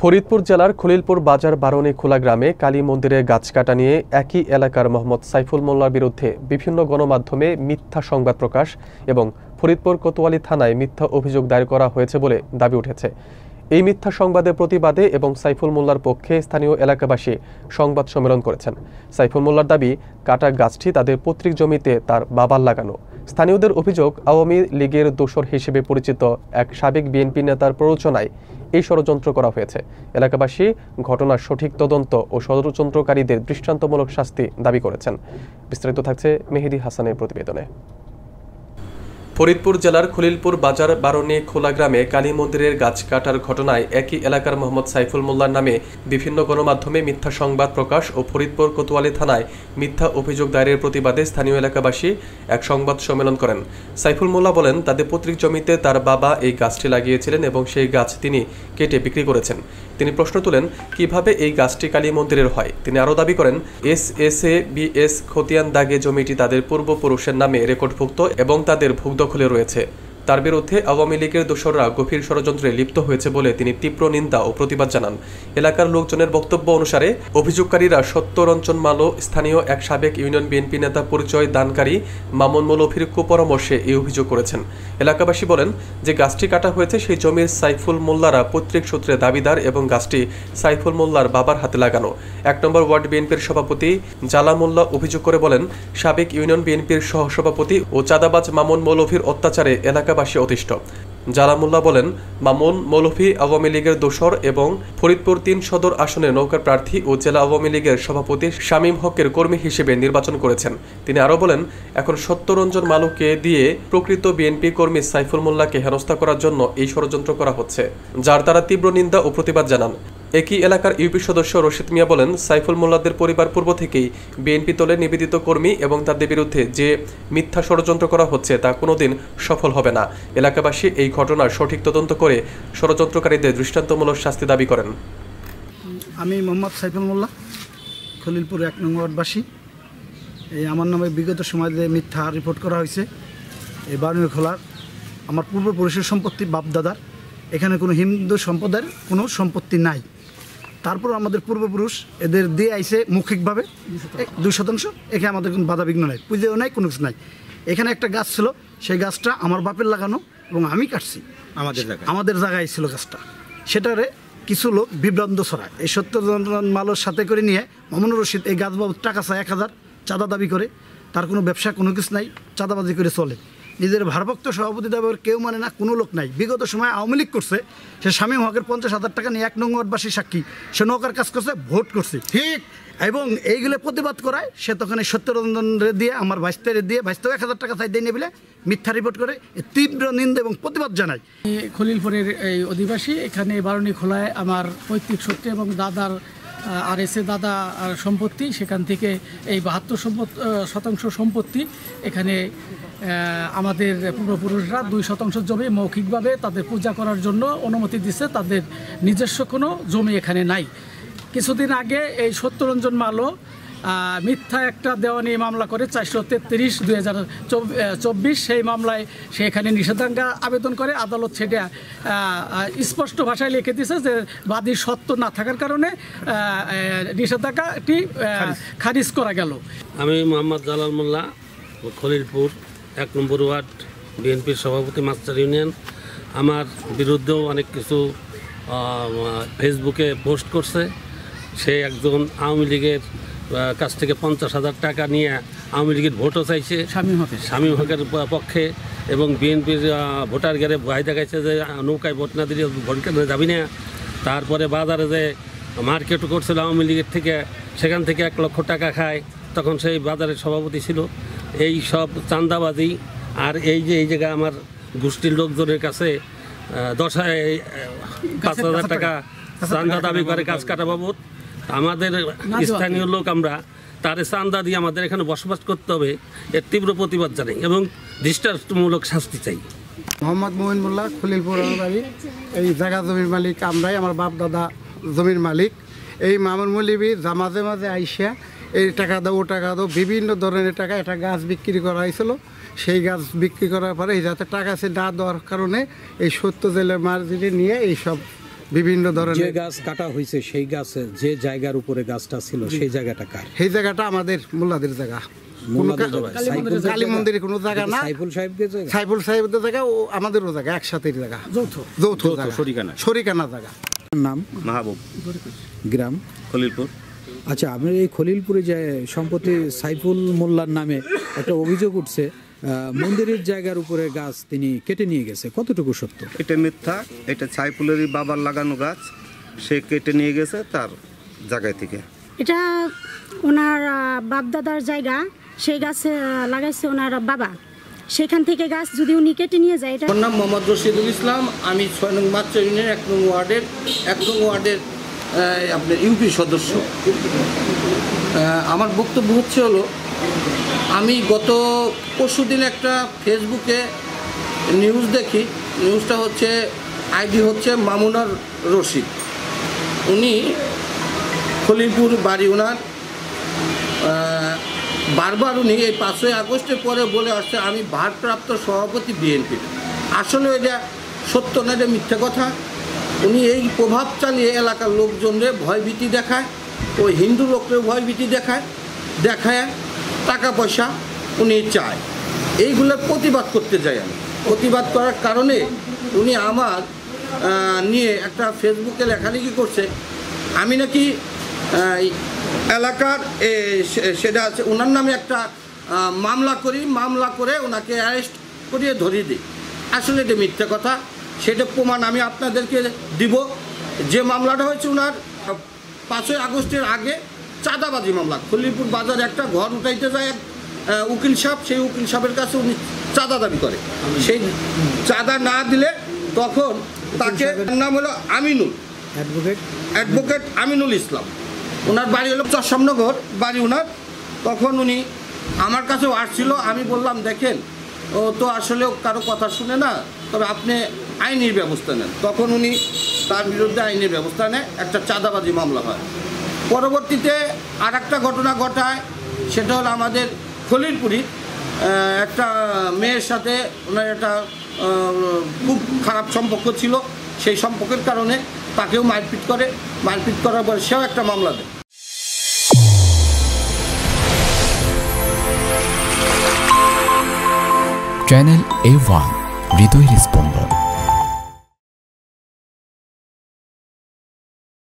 ফরিদপুর জেলার খলিলপুর বাজার বারণী খোলা গ্রামে কালী মন্দিরে গাছ কাটা নিয়ে একই এলাকার মোহাম্মদ সাইফুল মোল্লার বিরুদ্ধে বিভিন্ন গণমাধ্যমে মিথ্যা সংবাদ প্রকাশ এবং ফরিদপুর কোতোয়ালি থানায় মিথ্যা অভিযোগ দায়ের করা হয়েছে বলে দাবি উঠেছে। এই মিথ্যা সংবাদের প্রতিবাদে এবং সাইফুল মোল্লার পক্ষে স্থানীয় এলাকাবাসী সংবাদ সম্মেলন করেছেন। সাইফুল মোল্লার দাবি, কাটা গাছটি তাদের পৈতৃক জমিতে তার বাবার লাগানো। স্থানীয়দের অভিযোগ, আওয়ামী লীগের দোসর হিসেবে পরিচিত এক সাবেক বিএনপি নেতার প্ররোচনায় এই ষড়যন্ত্র করা হয়েছে। এলাকাবাসী ঘটনার সঠিক তদন্ত ও ষড়যন্ত্রকারীদের দৃষ্টান্তমূলক শাস্তি দাবি করেছেন। বিস্তারিত থাকছে মেহেদী হাসানের প্রতিবেদনে। ফরিদপুর জেলার খলিলপুর বাজার বারণী খোলা গ্রামে কালী মন্দিরের গাছ কাটার ঘটনায় একই এলাকার মোহাম্মদ সাইফুল মোল্লার নামে বিভিন্ন গণমাধ্যমে মিথ্যা সংবাদ প্রকাশ ও ফরিদপুর কোতোয়ালি থানায় মিথ্যা অভিযোগ দায়েরের প্রতিবাদে স্থানীয় এলাকাবাসী এক সংবাদ সম্মেলন করেন। সাইফুল মোল্লা বলেন, তাদের পৈতৃক জমিতে তার বাবা এই গাছটি লাগিয়েছিলেন এবং সেই গাছ তিনি কেটে বিক্রি করেছেন। তিনি প্রশ্ন তুলেন, কিভাবে এই গাছটি কালী মন্দিরের হয়। তিনি আরও দাবি করেন, SSABS খতিয়ান দাগে জমিটি তাদের পূর্বপুরুষের নামে রেকর্ডভুক্ত এবং তাদের ভূদখলে রয়েছে। তার বিরুদ্ধে আওয়ামী লীগের দোসররা গভীর ষড়যন্ত্রে লিপ্ত হয়েছে বলে তিনি তীব্র নিন্দা ও প্রতিবাদ জানান। এলাকার লোকজনের বক্তব্য অনুসারে অভিযোগকারীরা সত্যরঞ্জন মালো স্থানীয় এক সাবেক ইউনিয়ন বিএনপি নেতা পরিচয় দানকারী মামুন মৌলভীর কুপরামর্শে এই অভিযোগ করেছেন। এলাকাবাসী বলেন যে গাছটি কাটা হয়েছে সেই জমির সাইফুল মোল্লারা পৈতৃক সূত্রে দাবিদার এবং গাছটি সাইফুল মোল্লার বাবার হাতে লাগানো। ১ নম্বর ওয়ার্ড বিএনপির সভাপতি জালা মোল্লা অভিযোগ করে বলেন, সাবেক ইউনিয়ন বিএনপির সহসভাপতি ও চাঁদাবাজ মামুন মৌলভীর অত্যাচারে এলাকাবাসী অতিষ্ঠ। জালা মোল্লা বলেন, মামুন মৌলভী আওয়ামী লীগের দোসর এবং ফরিদপুর ৩ সদর আসনের নৌকার প্রার্থী ও জেলা আওয়ামী লীগের সভাপতি শামীম হকের কর্মী হিসেবে নির্বাচন করেছেন। তিনি আরও বলেন, এখন সত্যরঞ্জন মালুকে দিয়ে প্রকৃত বিএনপি কর্মী সাইফুল মোল্লাকে হেনস্থা করার জন্য এই ষড়যন্ত্র করা হচ্ছে, যার তারা তীব্র নিন্দা ও প্রতিবাদ জানান। একই এলাকার ইউপি সদস্য রশিদ মিয়া বলেন, সাইফুল মোল্লাদের পরিবার পূর্ব থেকেই বিএনপি দলের নিবেদিত কর্মী এবং তাদের বিরুদ্ধে যে মিথ্যা ষড়যন্ত্র করা হচ্ছে তা কোনোদিন সফল হবে না। এলাকাবাসী এই ঘটনার সঠিক তদন্ত করে ষড়যন্ত্রকারীদের দৃষ্টান্তমূলক শাস্তি দাবি করেন। আমি মোহাম্মদ সাইফুল মোল্লা, খলিলপুর ১ নং ওয়ার্ডবাসী। এই আমার নামে বিগত সময়ে মিথ্যা রিপোর্ট করা হয়েছে। এই বারণী খোলার আমার পূর্বপুরুষের সম্পত্তি, বাপদাদার। এখানে কোনো হিন্দু সম্প্রদায়ের কোনো সম্পত্তি নাই। তারপর আমাদের পূর্বপুরুষ এদের দিয়ে আইছে মৌখিকভাবে ২%। এখানে আমাদের কোনো বাধা বিঘ্ন নাই, পুজোও নাই, কোনো কিছু নাই। এখানে একটা গাছ ছিল, সেই গাছটা আমার বাপের লাগানো এবং আমি কাটছি। আমাদের জায়গায় ছিল গাছটা। সেটারে কিছু লোক বিভ্রান্ত ছড়ায়। এই সত্যরঞ্জন মালোর সাথে করে নিয়ে মামুনুর রশিদ এই গাছ বাবদ টাকা চায় ১,০০০, চাঁদা দাবি করে। তার কোনো ব্যবসা কোনো কিছু নাই, চাঁদাবাজি করে চলে। নিজের ভারভক্ত সভাপতি দাবি কেউ মানে না, কোনো লোক নাই। বিগত সময় আওয়ামী লীগ করছে, সে শামীম হকের ৫০,০০০ টাকা নিয়ে ১ নং ওয়ার্ডবাসী সাক্ষী, সে নৌকার কাজ করছে, ভোট করছে ঠিক। এবং এইগুলো প্রতিবাদ করায় সে তখন এই সত্যরঞ্জন দিয়ে আমার ভাইস্তের দিয়ে ভাইস্তেও ১,০০০ টাকা চাই দিয়ে বলে মিথ্যা রিপোর্ট করে। তীব্র নিন্দা এবং প্রতিবাদ জানাই। খলিলপুরের এই অধিবাসী। এখানে বারণী খোলায় আমার পৈতৃক সূত্রে এবং দাদার RSA দাদা সম্পত্তি, সেখান থেকে এই ৭২% সম্পত্তি এখানে আমাদের পূর্বপুরুষরা ২% জমি মৌখিকভাবে তাদের পূজা করার জন্য অনুমতি দিচ্ছে। তাদের নিজস্ব কোনো জমি এখানে নাই। কিছুদিন আগে এই সত্যরঞ্জন মালো মিথ্যা একটা দেওয়ানি মামলা করে ৪৩/২০২৪ সেই মামলায় সে এখানে নিষেধাজ্ঞা আবেদন করে। আদালত সেটা স্পষ্ট ভাষায় লিখে দিয়েছে যে বাদীর সত্য না থাকার কারণে নিষেধাজ্ঞাটি খারিজ করা গেল। আমি মোহাম্মদ জালাল মোল্লা, খলিলপুর ১ নম্বর ওয়ার্ড বিএনপির সভাপতি, মাস্টার ইউনিয়ন। আমার বিরুদ্ধেও অনেক কিছু ফেসবুকে পোস্ট করছে। সে একজন আওয়ামী লীগের কাছ থেকে ৫০,০০০ টাকা নিয়ে আওয়ামী লীগের ভোটও চাইছে শামীম হকের পক্ষে, এবং বিএনপির ভোটার গেলে ভয় দেখাইছে যে নৌকায় ভোট না দিলে ভোট কেন্দ্রে যাবি না। তারপরে বাজারে যে মার্কেটও করছিল আওয়ামী লীগের থেকে, সেখান থেকে ১ লক্ষ টাকা খায়, তখন সেই বাজারের সভাপতি ছিল। এই সব চাঁদাবাজি। আর এই যে এই জায়গায় আমার গোষ্ঠীর লোকজনের কাছে ৫,০০০ টাকা চাঁদা দাবি করে গাছ কাটা বাবদ। আমাদের স্থানীয় লোক, আমরা তারে চাঁদা দিয়ে আমাদের এখানে বসবাস করতে হবে, এর তীব্র প্রতিবাদ জানাই এবং দৃষ্টান্তমূলক শাস্তি চাই। মোহাম্মদ মোমিন মোল্লা, খলিলপুর বাড়ি। এই জায়গা জমির মালিক আমরাই, আমার বাপ দাদা জমির মালিক। এই মামুন মৌলভী মাঝে মাঝে আইসা এই টাকা দাও, ও টাকা দাও, বিভিন্ন ধরনের টাকা। একটা গাছ বিক্রি করা হয়েছিল, সেই গাছ বিক্রি করার পরে এই যাতে টাকা সে না দেওয়ার কারণে এই সত্য জেলের মার্জিনে নিয়ে এইসব বিভিন্ন যে ধরনের। গাছ কাটা হয়েছে সেই গাছের যে জায়গার উপরে গাছটা ছিল সেই জায়গাটা কার? সেই জায়গাটা আমাদের মোল্লাদের জায়গা, কালী মন্দিরে কোনো জায়গা না। সাইফুল সাহেবদের জায়গা? সাইফুল সাহেবদের জায়গা ও আমাদেরও জায়গা, একসাথেই জায়গা, যৌথ জায়গা, শরিকানা জায়গা। নাম? মাহবুব। গ্রাম? খলিলপুর। আচ্ছা, আপনার এই খলিলপুরে যে সম্প্রতি সাইফুল মোল্লার নামে একটা অভিযোগ উঠছে, মন্দিরের জায়গার উপরে গাছ তিনি কেটে নিয়ে গেছে, কতটুকু সত্য? এটা মিথ্যা। এটা সাইফুলেরই বাবার লাগানো গাছ, সে কেটে নিয়ে গেছে তার জায়গায় থেকে। এটা ওনার বাপদাদার জায়গা, সেই গাছ লাগাইছে ওনার বাবা, সেখান থেকে গাছ যদি উনি কেটে নিয়ে যায়। এটা আমার নাম মোহাম্মদ রশিদুল ইসলাম, আমি 6 নং মাত্রা ইউনিয়নের 1 নং ওয়ার্ডের আপনার ইউপি সদস্য। আমার বক্তব্য হলো আমি গত পরশুদিন একটা ফেসবুকে নিউজ দেখি, নিউজটা হচ্ছে আইডি হচ্ছে মামুনার রশিদ, উনি খলিলপুর বাড়ি ওনার। বারবার উনি এই 5ই আগস্টের পরে বলে আসছে আমি ভারপ্রাপ্ত সভাপতি বিএনপি। আসলে এটা সত্য না, এটা মিথ্যা কথা। উনি এই প্রভাব চালিয়ে এলাকার লোকজনদের ভয়ভীতি দেখায়, ওই হিন্দু লোকদের ভয়ভীতি দেখায় টাকা পয়সা উনি চায়। এইগুলোর প্রতিবাদ করতে যাই আমি। প্রতিবাদ করার কারণে উনি আমার নিয়ে একটা ফেসবুকে লেখালেখি করছে, আমি নাকি এলাকার সেটা আছে ওনার নামে একটা মামলা করে ওনাকে অ্যারেস্ট করিয়ে ধরিয়ে দিই। আসলে এটা মিথ্যা কথা, সেটা প্রমাণ আমি আপনাদেরকে দিব। যে মামলাটা হয়েছে ওনার 5ই আগস্টের আগে চাঁদাবাজি মামলা। খলিলপুর বাজারে একটা ঘর উঠাইতে যায় উকিল সাহেব, সেই উকিল সাহেবের কাছে উনি চাঁদা দাবি করে, সেই চাঁদা না দিলে তখন তাকে, নাম হলো আমিনুল, অ্যাডভোকেট আমিনুল ইসলাম, ওনার বাড়ি হলো চরসামনগর বাড়ি ওনার। তখন উনি আমার কাছেও আসছিল, আমি বললাম দেখেন ও তো আসলে কারো কথা শুনে না, তবে আপনি আইনি ব্যবস্থা নেন। তখন উনি তার বিরুদ্ধে আইনি ব্যবস্থা নেয়, একটা চাঁদাবাজি মামলা হয়। পরবর্তীতে আর একটা ঘটনা ঘটায়, সেটা হলো আমাদের খলিলপুরি একটা মেয়ের সাথে ওনার একটা খুব খারাপ সম্পর্ক ছিল, সেই সম্পর্কের কারণে তাকেও মারপিট করার পর সেও একটা মামলা দেয়। চ্যানেল A1 হৃদয়ের স্পন্দন।